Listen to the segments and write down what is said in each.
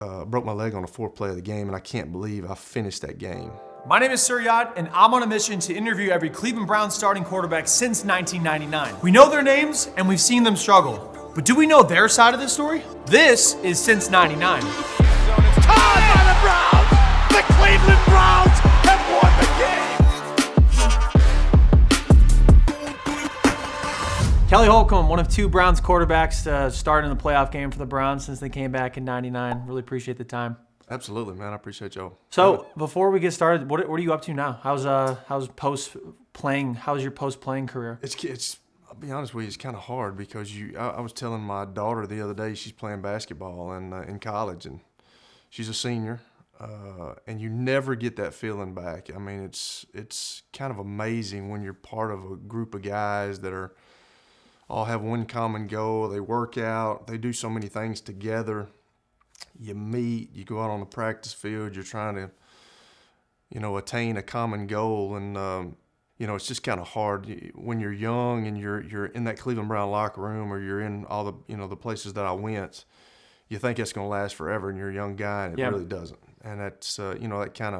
Broke my leg on the fourth play of the game, and I can't believe I finished that game. My name is Sir Yacht, and I'm on a mission to interview every Cleveland Browns starting quarterback since 1999. We know their names, and we've seen them struggle. But do we know their side of the story? This is Since 99. It's tied by the Browns! The Cleveland Browns have won the game! Kelly Holcomb, one of two Browns quarterbacks to start in the playoff game for the Browns since they came back in 99. Really appreciate the time. Absolutely, man. I appreciate y'all. So before we get started, what are you up to now? How's your post playing career? It's I'll be honest with you, it's kind of hard because I was telling my daughter the other day, she's playing basketball and in college, and she's a senior, and you never get that feeling back. I mean, it's kind of amazing when you're part of a group of guys that all have one common goal. They work out, they do so many things together. You meet, you go out on the practice field, you're trying to, attain a common goal. And, it's just kind of hard when you're young and you're in that Cleveland Brown locker room, or you're in all the, the places that I went. You think it's going to last forever, and you're a young guy, and it really doesn't. And that's, that kind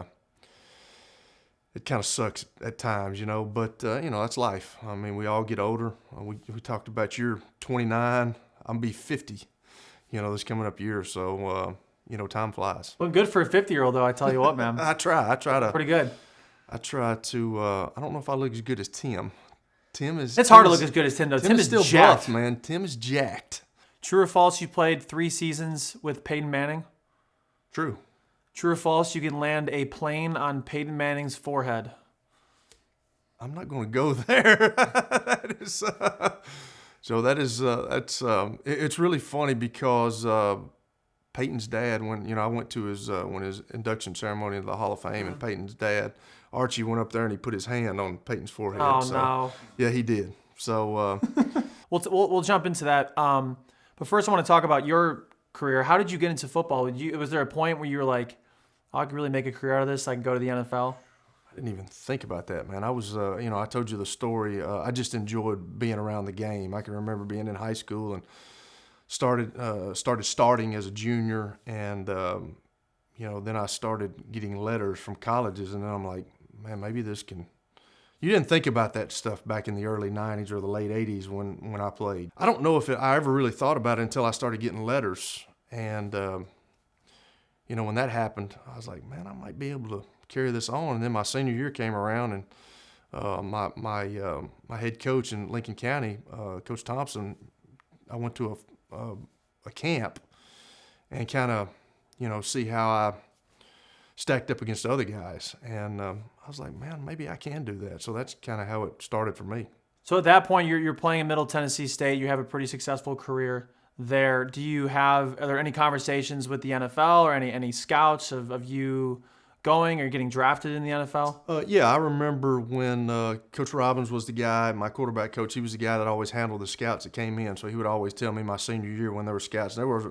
of sucks at times, but, that's life. I mean, we all get older. We talked about you're 29, I'm be 50. This coming up year, so time flies. Well, good for a 50-year-old, though. I tell you what, man. I try to. Pretty good. I try to. I don't know if I look as good as Tim. It's hard to look as good as Tim, though. Tim is still jacked, buff, man. Tim is jacked. True or false? You played 3 seasons with Peyton Manning. True. True or false? You can land a plane on Peyton Manning's forehead. I'm not going to go there. That is. So it's really funny because Peyton's dad, when I went to his induction ceremony into the Hall of Fame, and Peyton's dad, Archie, went up there and he put his hand on Peyton's forehead. Oh, no. Yeah, he did. So we'll jump into that. But first, I want to talk about your career. How did you get into football? Was there a point where you were like, I could really make a career out of this? I can go to the NFL? I didn't even think about that, man. I was, I told you the story. I just enjoyed being around the game. I can remember being in high school and started starting as a junior, and then I started getting letters from colleges, and then I'm like, man, maybe this can. You didn't think about that stuff back in the early '90s or the late '80s when I played. I don't know if I ever really thought about it until I started getting letters, and when that happened, I was like, man, I might be able to carry this on. And then my senior year came around, and my head coach in Lincoln County, Coach Thompson, I went to a camp and kind of see how I stacked up against other guys, and I was like, man, maybe I can do that. So that's kind of how it started for me. So at that point, you're playing in Middle Tennessee State. You have a pretty successful career there. Are there any conversations with the NFL or any scouts of you going or getting drafted in the NFL? Yeah, I remember when Coach Robbins was the guy, my quarterback coach. He was the guy that always handled the scouts that came in. So he would always tell me my senior year when there were scouts. There was,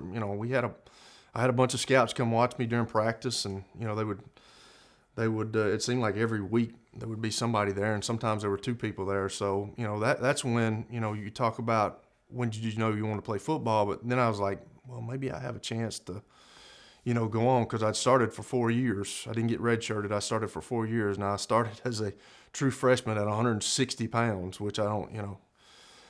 I had a bunch of scouts come watch me during practice, and they would. It seemed like every week there would be somebody there, and sometimes there were 2 people there. So that's when you talk about when did you know you want to play football. But then I was like, well, maybe I have a chance to go on, because I'd started for 4 years. I didn't get redshirted. I started for 4 years. Now, I started as a true freshman at 160 pounds, which I don't,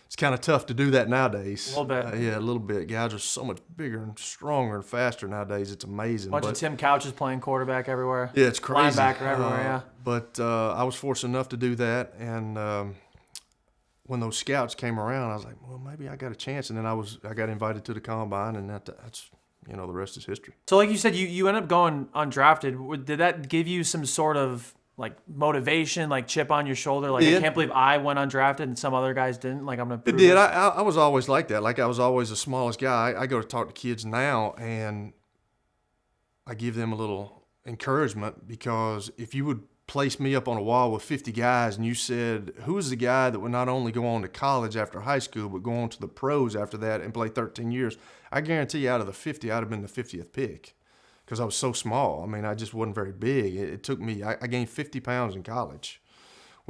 it's kind of tough to do that nowadays. A little bit. Yeah, a little bit. Guys are so much bigger and stronger and faster nowadays. It's amazing. Bunch of Tim Couches playing quarterback everywhere. Yeah, it's crazy. Linebacker everywhere, yeah. But I was fortunate enough to do that, and when those scouts came around, I was like, well, maybe I got a chance. And then I got invited to the combine, and that's the rest is history. So like you said, you ended up going undrafted. Did that give you some sort of like motivation, like chip on your shoulder? Like, I can't believe I went undrafted and some other guys didn't. Like, I'm going to prove It did. this. I was always like that. Like, I was always the smallest guy. I go to talk to kids now, and I give them a little encouragement, because if you would place me up on a wall with 50 guys and you said, who's the guy that would not only go on to college after high school, but go on to the pros after that and play 13 years, I guarantee you out of the 50, I'd have been the 50th pick, because I was so small. I mean, I just wasn't very big. It took me, I gained 50 pounds in college,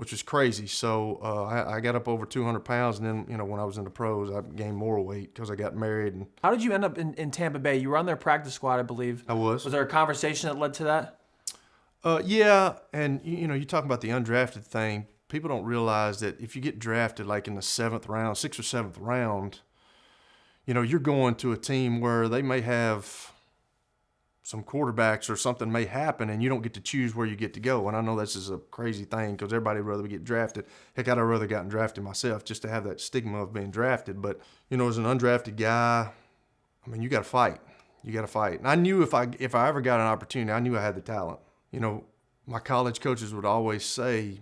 which was crazy. So I got up over 200 pounds, and then, you know, when I was in the pros, I gained more weight because I got married. And How did you end up in Tampa Bay? You were on their practice squad, I believe. I was. Was there a conversation that led to that? Yeah, and you know, you talk about the undrafted thing. People don't realize that if you get drafted like in the 7th round, 6th or 7th round, you know, you're going to a team where they may have some quarterbacks or something may happen, and you don't get to choose where you get to go. And I know this is a crazy thing because everybody would rather get drafted. Heck, I'd have rather gotten drafted myself just to have that stigma of being drafted. But, you know, as an undrafted guy, I mean, you got to fight. You got to fight. And I knew if I ever got an opportunity, I knew I had the talent. You know, my college coaches would always say,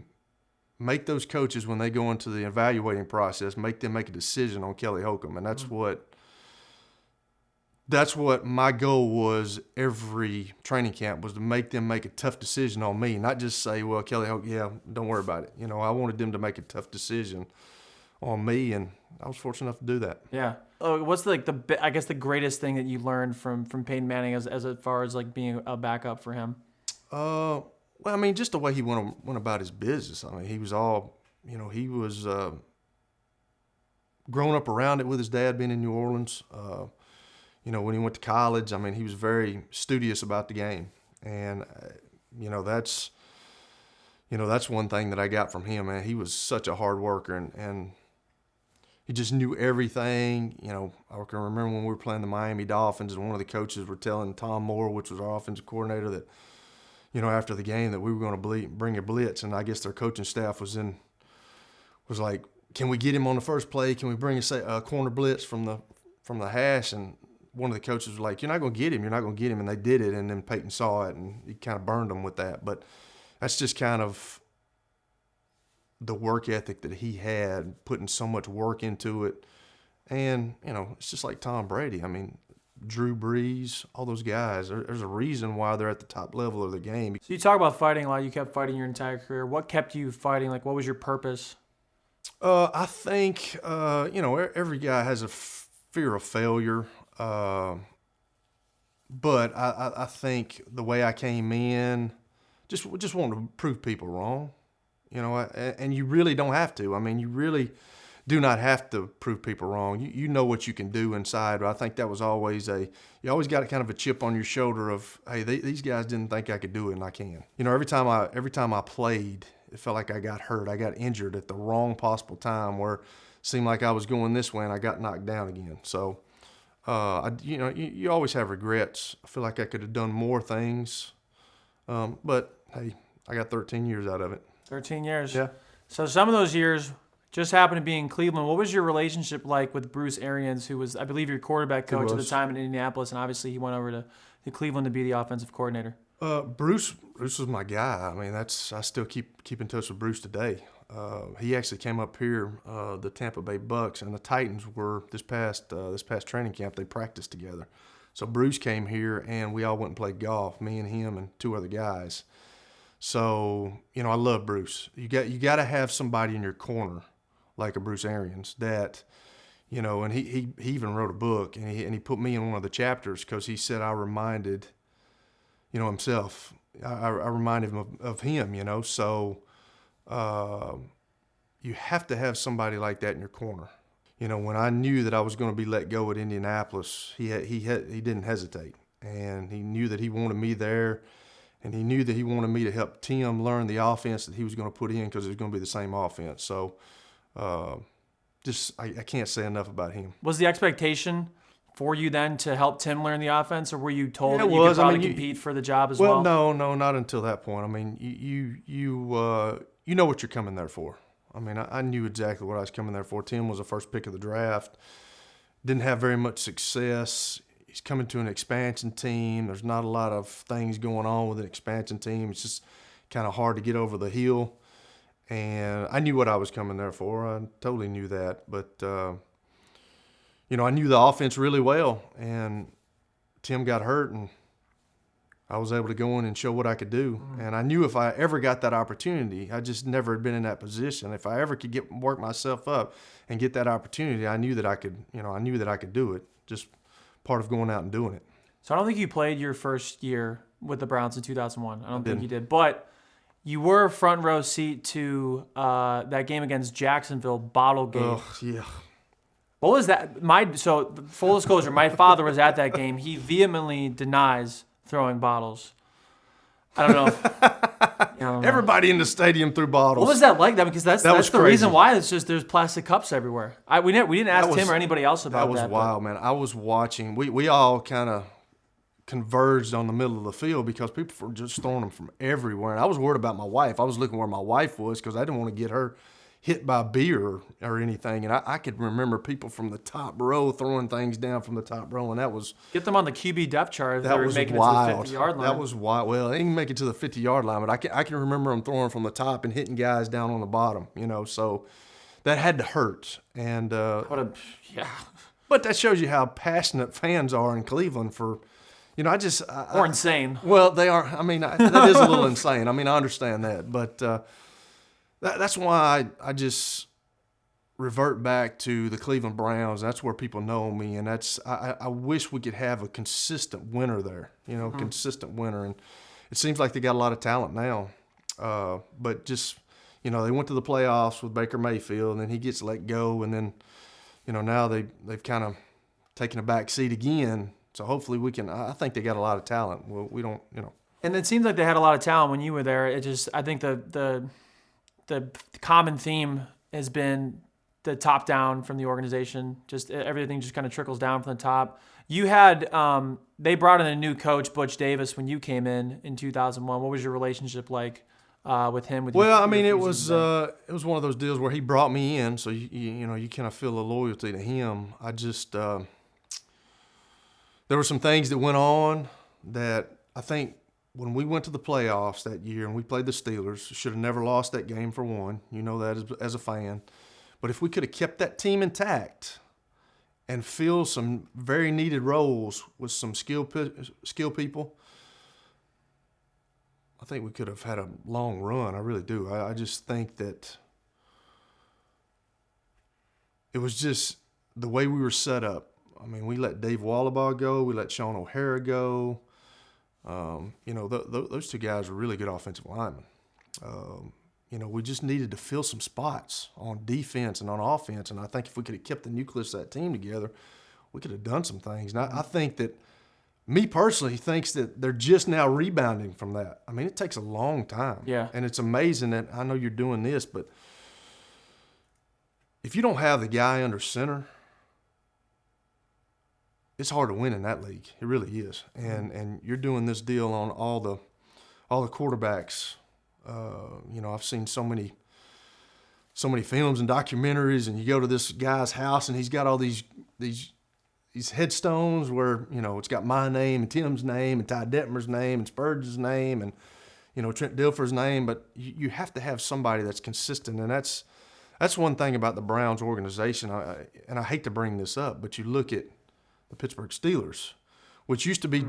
make those coaches, when they go into the evaluating process, make them make a decision on Kelly Holcomb. And that's what my goal was every training camp, was to make them make a tough decision on me, not just say, well, Kelly Holcomb, yeah, don't worry about it. You know, I wanted them to make a tough decision on me, and I was fortunate enough to do that. Yeah. What's the greatest thing that you learned from Peyton Manning as far as like being a backup for him? Well, I mean, just the way he went about his business. I mean, he was all, you know, he was growing up around it with his dad being in New Orleans. You know, when he went to college, I mean, he was very studious about the game. And, you know, that's one thing that I got from him, man. He was such a hard worker, and he just knew everything. You know, I can remember when we were playing the Miami Dolphins, and one of the coaches were telling Tom Moore, which was our offensive coordinator, that, you know, after the game that we were going to bring a blitz. And I guess their coaching staff was like, can we get him on the first play? Can we bring a corner blitz from the hash? And one of the coaches was like, you're not going to get him. You're not going to get him. And they did it. And then Peyton saw it, and he kind of burned them with that. But that's just kind of the work ethic that he had, putting so much work into it. And, you know, it's just like Tom Brady. I mean, Drew Brees, all those guys, there's a reason why they're at the top level of the game. So you talk about fighting a lot. You kept fighting your entire career. What kept you fighting? Like, what was your purpose? I think, you know, every guy has a fear of failure. But I think the way I came in, just wanted to prove people wrong, you know, and you really don't have to. I mean, you really do not have to prove people wrong. You know what you can do inside. But I think that was always you always got kind of a chip on your shoulder of, hey, these guys didn't think I could do it, and I can. You know, every time I played, it felt like I got hurt. I got injured at the wrong possible time, where it seemed like I was going this way and I got knocked down again. So, you always have regrets. I feel like I could have done more things, but hey, I got 13 years out of it. 13 years. Yeah. So some of those years just happened to be in Cleveland. What was your relationship like with Bruce Arians, who was, I believe, your quarterback coach at the time in Indianapolis, and obviously he went over to Cleveland to be the offensive coordinator? Bruce was my guy. I mean, I still keep in touch with Bruce today. He actually came up here, the Tampa Bay Bucks and the Titans were this past training camp. They practiced together. So Bruce came here, and we all went and played golf, me and him and two other guys. So, you know, I love Bruce. You got to have somebody in your corner like a Bruce Arians that, you know, and he even wrote a book, and he put me in one of the chapters because he said I reminded, you know, himself. I reminded him of him, you know. So you have to have somebody like that in your corner. You know, when I knew that I was going to be let go at Indianapolis, he didn't hesitate, and he knew that he wanted me there, and he knew that he wanted me to help Tim learn the offense that he was going to put in, because it was going to be the same offense. So I can't say enough about him. Was the expectation for you then to help Tim learn the offense, or were you told that you could probably compete for the job as well? Well, no, not until that point. I mean, you know what you're coming there for. I mean, I knew exactly what I was coming there for. Tim was the first pick of the draft. Didn't have very much success. He's coming to an expansion team. There's not a lot of things going on with an expansion team. It's just kind of hard to get over the hill. And I knew what I was coming there for. I totally knew that. But, you know, I knew the offense really well. And Tim got hurt, and I was able to go in and show what I could do. And I knew if I ever got that opportunity, I just never had been in that position. If I ever could work myself up and get that opportunity, I knew that I could do it. Just part of going out and doing it. So I don't think you played your first year with the Browns in 2001. I don't think you did. But You were front row seat to that game against Jacksonville, Bottlegate. Oh, yeah. What was that? So full disclosure, my father was at that game. He vehemently denies throwing bottles. I don't know. I don't know. Everybody in the stadium threw bottles. What was that like? Because that's was the crazy. reason why it's just there's plastic cups everywhere. We didn't ask Tim or anybody else about that. That was wild, man. I was watching. We all kind of converged on the middle of the field because people were just throwing them from everywhere. And I was worried about my wife. I was looking where my wife was because I didn't want to get her hit by beer or anything. And I could remember people from the top row throwing things down from the top row, and that was Get them on the QB depth chart if they that were was making wild. it to the 50-yard line. That was wild. Well, they didn't make it to the 50-yard line, but I can remember them throwing from the top and hitting guys down on the bottom. So that had to hurt. And yeah. but that shows you how passionate fans are in Cleveland for. Or insane. Well, they are. I mean, that is a little insane. I mean, I understand that, but that's why I just revert back to the Cleveland Browns. That's where people know me, and I wish we could have a consistent winner there. Consistent winner, and it seems like they got a lot of talent now. But just they went to the playoffs with Baker Mayfield, and then he gets let go, and then now they've kind of taken a back seat again. So hopefully we can. I think they got a lot of talent. Well, we don't. And it seems like they had a lot of talent when you were there. I think the common theme has been the top down from the organization. Just everything just kind of trickles down from the top. You had they brought in a new coach, Butch Davis, when you came in 2001. What was your relationship like with him? It was one of those deals where he brought me in, so you kind of feel a loyalty to him. I just there were some things that went on that I think when we went to the playoffs that year and we played the Steelers, should have never lost that game for one. You know that as a fan. But if we could have kept that team intact and filled some very needed roles with some skill people, I think we could have had a long run. I really do. I just think that it was just the way we were set up. I mean, we let Dave Wallabaugh go. We let Sean O'Hara go. Those two guys were really good offensive linemen. We just needed to fill some spots on defense and on offense. And I think if we could have kept the nucleus of that team together, we could have done some things. And I think that, me personally, thinks that they're just now rebounding from that. I mean, it takes a long time. Yeah. And it's amazing that I know you're doing this, but if you don't have the guy under center, it's hard to win in that league. It really is. And you're doing this deal on all the quarterbacks. I've seen so many films and documentaries, and you go to this guy's house and he's got all these headstones where, it's got my name and Tim's name and Ty Detmer's name and Spurgeon's name and, Trent Dilfer's name. But you have to have somebody that's consistent. And that's one thing about the Browns organization. And I hate to bring this up, but you look at the Pittsburgh Steelers, which used to be,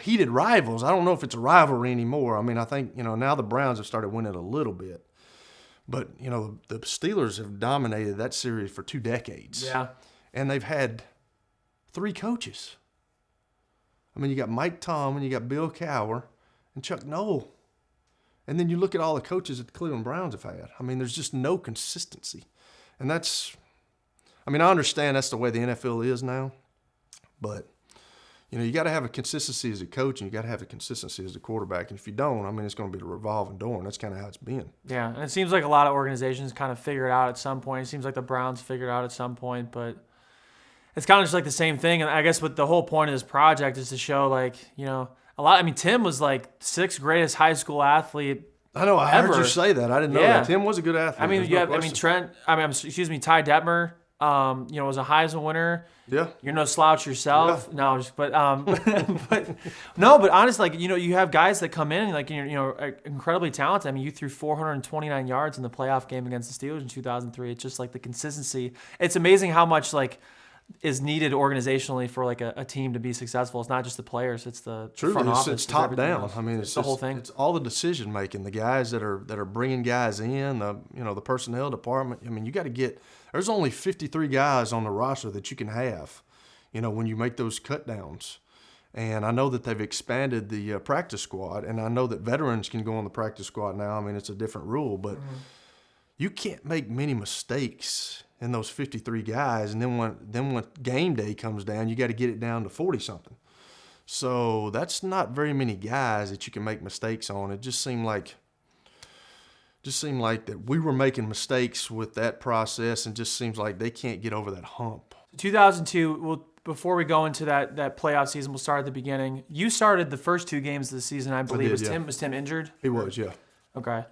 heated rivals. I don't know if it's a rivalry anymore. I mean, I think, now the Browns have started winning a little bit. But, the Steelers have dominated that series for 2 decades. Yeah. And they've had 3 coaches. I mean, you got Mike Tomlin, you got Bill Cowher, and Chuck Noll. And then you look at all the coaches that the Cleveland Browns have had. I mean, there's just no consistency. And I understand that's the way the NFL is now. But, you got to have a consistency as a coach, and you got to have a consistency as a quarterback. And if you don't, it's going to be a revolving door, and that's kind of how it's been. Yeah, and it seems like a lot of organizations kind of figure it out at some point. It seems like the Browns figured it out at some point, but it's kind of just like the same thing. And I guess what the whole point of this project is to show, Tim was like 6th greatest high school athlete. I know. I heard you say that. I didn't know that. Tim was a good athlete. Ty Detmer. Was a Heisman winner. Yeah. You're no slouch yourself. Yeah. No, but honestly, you have guys that come in and are incredibly talented. I mean, you threw 429 yards in the playoff game against the Steelers in 2003. It's just like the consistency. It's amazing how much is needed organizationally for a team to be successful. It's not just the players; it's the front office. It's top down. Else. I mean, it's the whole thing. It's all the decision making. The guys that are bringing guys in. The personnel department. I mean, you got to get. There's only 53 guys on the roster that you can have. When you make those cut downs, And I know that they've expanded the practice squad, and I know that veterans can go on the practice squad now. I mean, it's a different rule, but you can't make many mistakes in those 53 guys. And then when game day comes down, you got to get it down to 40-something. So that's not very many guys that you can make mistakes on. It just seemed like that we were making mistakes with that process, and just seems like they can't get over that hump. 2002, well, before we go into that playoff season, we'll start at the beginning. You started the first 2 games of the season, I believe. Was Tim injured? He was, yeah. Okay.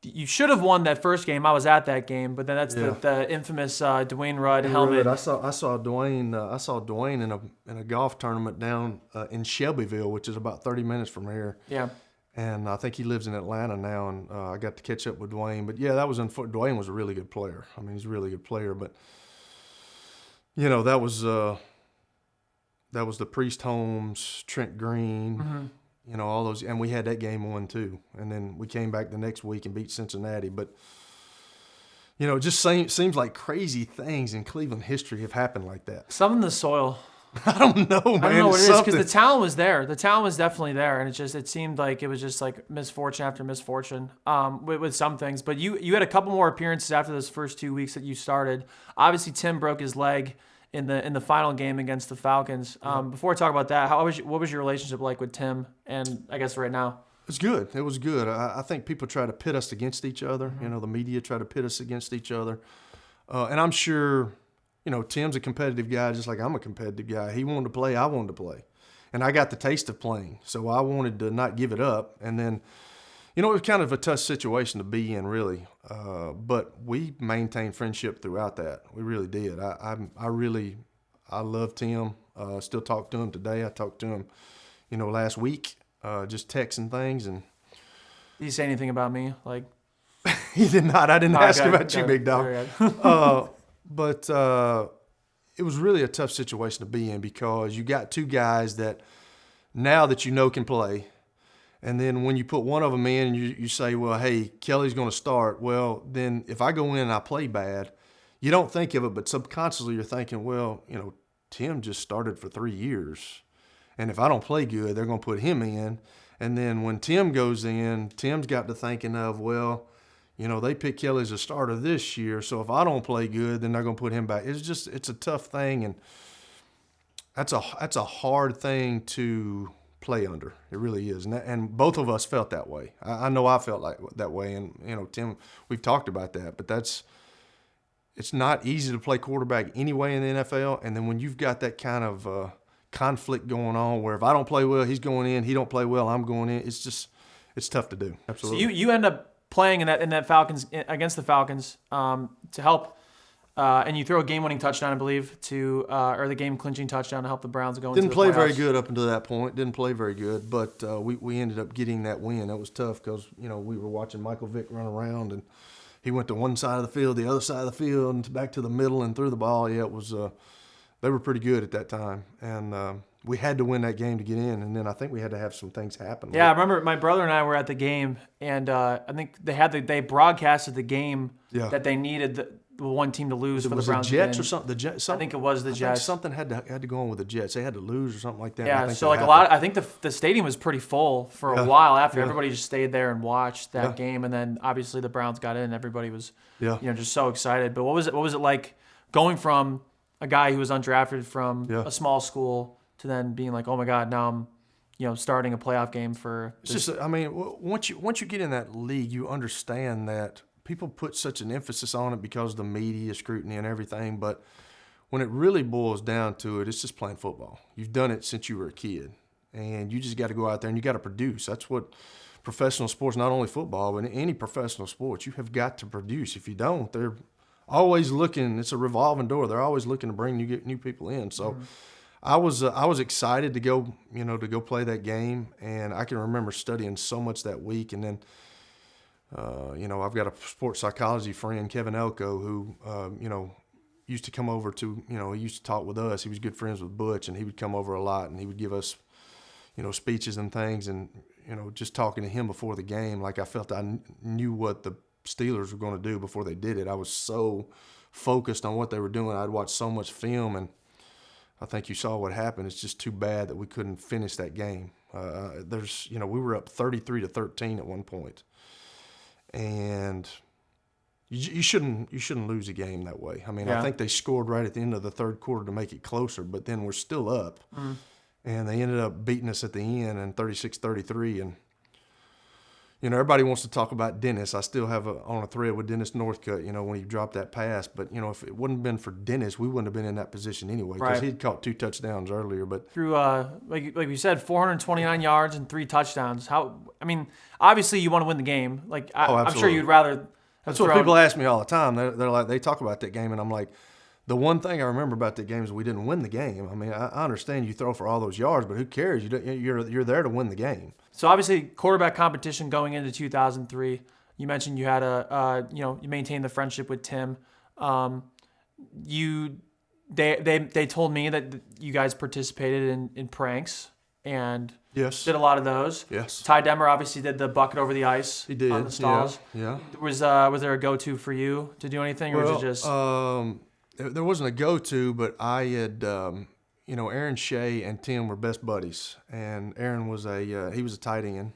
You should have won that first game. I was at that game, but then that's the infamous Dwayne Rudd helmet. I saw Dwayne in a golf tournament down in Shelbyville, which is about 30 minutes from here. Yeah. And I think he lives in Atlanta now, and I got to catch up with Dwayne. But yeah, that was Dwayne was a really good player. I mean, he's a really good player. But that was the Priest Holmes, Trent Green. All those, and we had that game won too. And then we came back the next week and beat Cincinnati. But, it just seems like crazy things in Cleveland history have happened like that. Some in the soil. I don't know, man. I don't know what it is, because the talent was there. The talent was definitely there, and it seemed like it was just like misfortune after misfortune with some things. But you had a couple more appearances after those first 2 weeks that you started. Obviously, Tim broke his leg in the final game against the Falcons. Before I talk about that, what was your relationship like with Tim, and I guess right now? It's good. It was good. I think people try to pit us against each other. The media try to pit us against each other. And I'm sure, Tim's a competitive guy just like I'm a competitive guy. He wanted to play. I wanted to play. And I got the taste of playing. So I wanted to not give it up. And then, it was kind of a tough situation to be in, really. But we maintained friendship throughout that. We really did. I love Tim. Still talk to him today. I talked to him, last week, just texting things. And did he say anything about me? Like, he did not. I didn't ask about you, big dog. But it was really a tough situation to be in, because you got 2 guys that now that can play. And then when you put one of them in and you say, well, hey, Kelly's going to start. Well, then if I go in and I play bad, you don't think of it, but subconsciously you're thinking, well, Tim just started for 3 years. And if I don't play good, they're going to put him in. And then when Tim goes in, Tim's got to thinking of, well, they picked Kelly as a starter this year, so if I don't play good, then they're going to put him back. It's a tough thing, and that's a hard thing to play under. It really is. And both of us felt that way. I know I felt like that way. And, Tim, we've talked about that. But it's not easy to play quarterback anyway in the NFL. And then when you've got that kind of conflict going on where if I don't play well, he's going in. He don't play well, I'm going in. It's tough to do. Absolutely. So you end up playing in that Falcons against the Falcons to help. And you throw a game-winning touchdown, I believe, or the game-clinching touchdown to help the Browns go into the playoffs. Didn't play very good up until that point. Didn't play very good, but we ended up getting that win. That was tough because, we were watching Michael Vick run around, and he went to one side of the field, the other side of the field, and back to the middle and threw the ball. Yeah, it was they were pretty good at that time. And we had to win that game to get in, and then I think we had to have some things happen. Yeah, I remember my brother and I were at the game, and I think they broadcasted the game that they needed the one team to lose for the Browns. Was it Jets or something? I think it was the Jets. Something had to go on with the Jets. They had to lose or something like that. Yeah, so like I think the stadium was pretty full for a while after. Everybody just stayed there and watched that game, and then obviously the Browns got in, and everybody was just so excited. But what was it like going from a guy who was undrafted from a small school to then being like, oh my God, now I'm starting a playoff game for this? It's just, I mean, once you get in that league, you understand that people put such an emphasis on it because of the media scrutiny and everything, but when it really boils down to it, it's just playing football. You've done it since you were a kid, and you just got to go out there and you got to produce. That's what professional sports, not only football, but any professional sports, you have got to produce. If you don't, they're always looking. It's a revolving door. They're always looking to bring new people in. So I was excited to go, to go play that game, and I can remember studying so much that week, and then. I've got a sports psychology friend, Kevin Elko, who, used to come over to, he used to talk with us. He was good friends with Butch, and he would come over a lot, and he would give us, speeches and things. And, just talking to him before the game, like I felt I knew what the Steelers were going to do before they did it. I was so focused on what they were doing. I'd watched so much film, and I think you saw what happened. It's just too bad that we couldn't finish that game. We were up 33-13 at one point, and you shouldn't lose a game that way. I mean, I think they scored right at the end of the third quarter to make it closer, but then we're still up, and they ended up beating us at the end in 36-33. And everybody wants to talk about Dennis. I still have on a thread with Dennis Northcutt, when he dropped that pass. But, if it wouldn't have been for Dennis, we wouldn't have been in that position anyway, because he'd caught 2 touchdowns earlier. But through, like you said, 429 yards and 3 touchdowns. Obviously you want to win the game. I'm sure you'd rather. That's what people ask me all the time. They're like, they talk about that game, and I'm like, the one thing I remember about that game is we didn't win the game. I mean, I understand you throw for all those yards, but who cares? You're there to win the game. So obviously, quarterback competition going into 2003. You mentioned you had you maintained the friendship with Tim. They told me that you guys participated in pranks and did a lot of those. Yes. Ty Demmer obviously did the bucket over the ice. He did. On the stalls. Yeah. Was there a go-to for you to do anything, or was it just? There wasn't a go-to, but I had, Aaron Shea and Tim were best buddies, and Aaron was he was a tight end,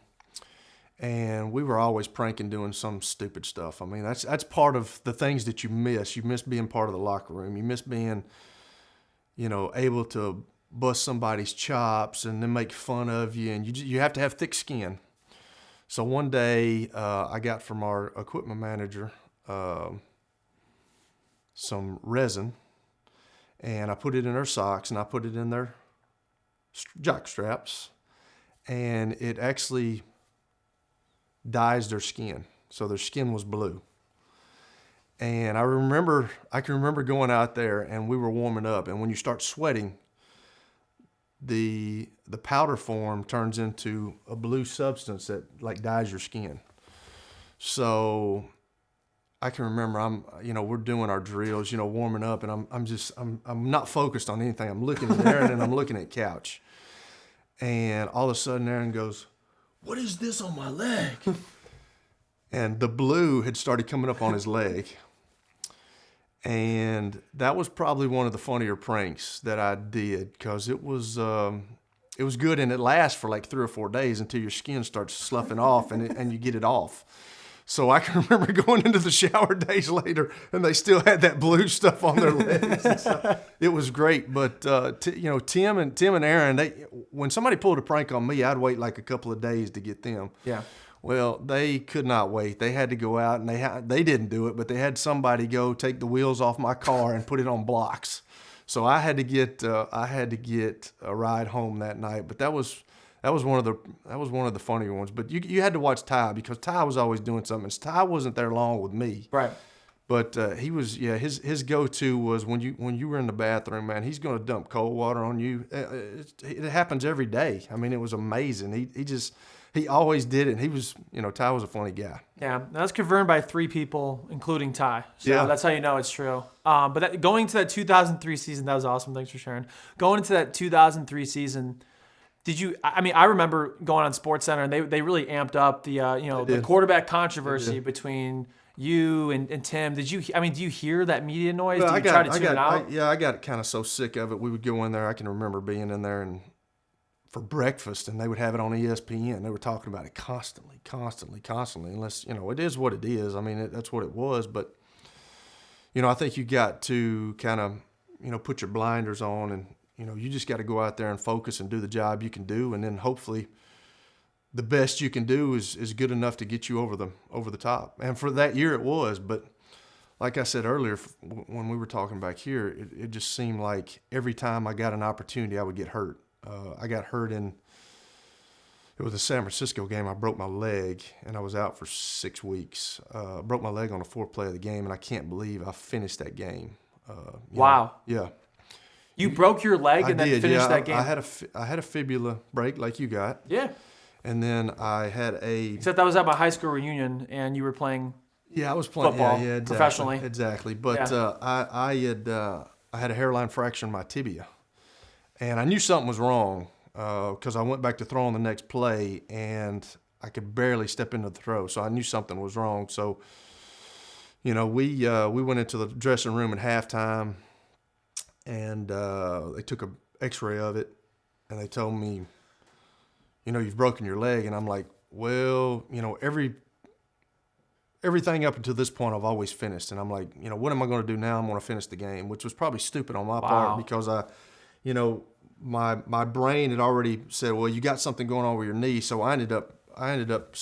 and we were always pranking, doing some stupid stuff. I mean, that's part of the things that you miss. You miss being part of the locker room. You miss being, able to bust somebody's chops and then make fun of you, and you have to have thick skin. So one day, I got from our equipment manager some resin, and I put it in their socks, and I put it in their jock straps, and it actually dyes their skin. So their skin was blue. And I can remember going out there, and we were warming up, and when you start sweating, the powder form turns into a blue substance that dyes your skin. So I can remember we're doing our drills, warming up, and I'm not focused on anything. I'm looking at Aaron and I'm looking at Couch. And all of a sudden Aaron goes, "What is this on my leg?" And the blue had started coming up on his leg. And that was probably one of the funnier pranks that I did, because it was good, and it lasts for 3 or 4 days until your skin starts sloughing off and you get it off. So I can remember going into the shower days later, and they still had that blue stuff on their legs. And so it was great. But Tim and Aaron, when somebody pulled a prank on me, I'd wait a couple of days to get them. Yeah. Well, they could not wait. They had to go out, and they didn't do it, but they had somebody go take the wheels off my car and put it on blocks. So I had to get a ride home that night. But that was one of the funnier ones. But you had to watch Ty, because Ty was always doing something. Ty wasn't there long with me. Right. But he was, his go-to was when you were in the bathroom, man, he's going to dump cold water on you. It happens every day. I mean, it was amazing. He always did it. And he was, Ty was a funny guy. Yeah, that's confirmed by 3 people, including Ty. So that's how you know it's true. But going to that 2003 season, that was awesome. Thanks for sharing. Going into that 2003 season, did you? I mean, I remember going on SportsCenter, and they really amped up the the quarterback controversy between you and Tim. Did you? I mean, do you hear that media noise? Well, Did you try to tune it out? I got kind of so sick of it. We would go in there. I can remember being in there and for breakfast, and they would have it on ESPN. They were talking about it constantly. Unless it is what it is. I mean, that's what it was. But I think you got to kind of put your blinders on, and you just got to go out there and focus and do the job you can do, and then hopefully the best you can do is good enough to get you over the top. And for that year, it was. But like I said earlier, when we were talking back here, it just seemed like every time I got an opportunity, I would get hurt. I got hurt it was a San Francisco game. I broke my leg, and I was out for 6 weeks. Broke my leg on the 4th play of the game, and I can't believe I finished that game. Wow. Yeah. You broke your leg and then finished that game? I had a fibula break like you got. Yeah. And then I had Except that was at my high school reunion, and you were playing. Yeah, I was playing football exactly, professionally. Exactly. But I had a hairline fracture in my tibia, and I knew something was wrong because I went back to throw on the next play, and I could barely step into the throw. So I knew something was wrong. So, we went into the dressing room at halftime, and they took an X-ray of it, and they told me, you've broken your leg. And I'm like, well, everything up until this point I've always finished. And I'm like, what am I going to do now? I'm going to finish the game, which was probably stupid on my part because my brain had already said, well, you got something going on with your knee. So I ended up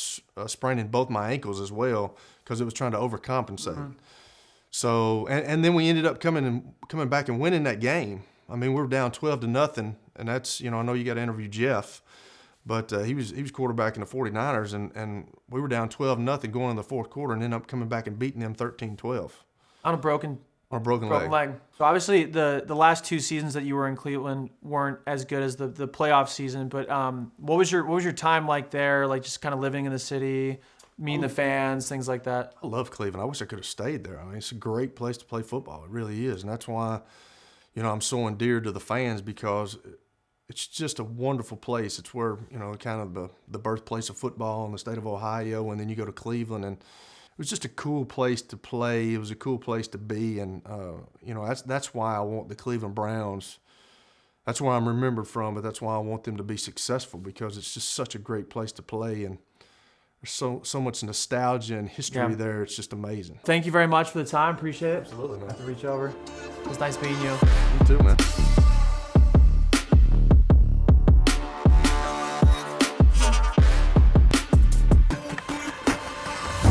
spraining both my ankles as well because it was trying to overcompensate. Mm-hmm. So, and then we ended up coming back and winning that game. I mean, we were down 12-0, and that's, I know you got to interview Jeff, but he was quarterbacking the 49ers, and we were down 12-0 going in the fourth quarter, and ended up coming back and beating them 13-12. On a broken leg. So obviously the last 2 seasons that you were in Cleveland weren't as good as the playoff season, but what was your time like there? Like just kind of living in the city, meeting the fans, things like that. I love Cleveland. I wish I could have stayed there. I mean, it's a great place to play football. It really is, and that's why, I'm so endeared to the fans because it's just a wonderful place. It's where kind of the birthplace of football in the state of Ohio, and then you go to Cleveland and. It was just a cool place to play. It was a cool place to be, and that's why I want the Cleveland Browns. That's where I'm remembered from, but that's why I want them to be successful because it's just such a great place to play, and there's so much nostalgia and history there. It's just amazing. Thank you very much for the time. Appreciate it. Absolutely, man. I have to reach over. It was nice meeting you. You too, man.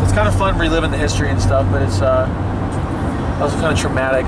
It's kind of fun reliving the history and stuff, but it's also kind of traumatic.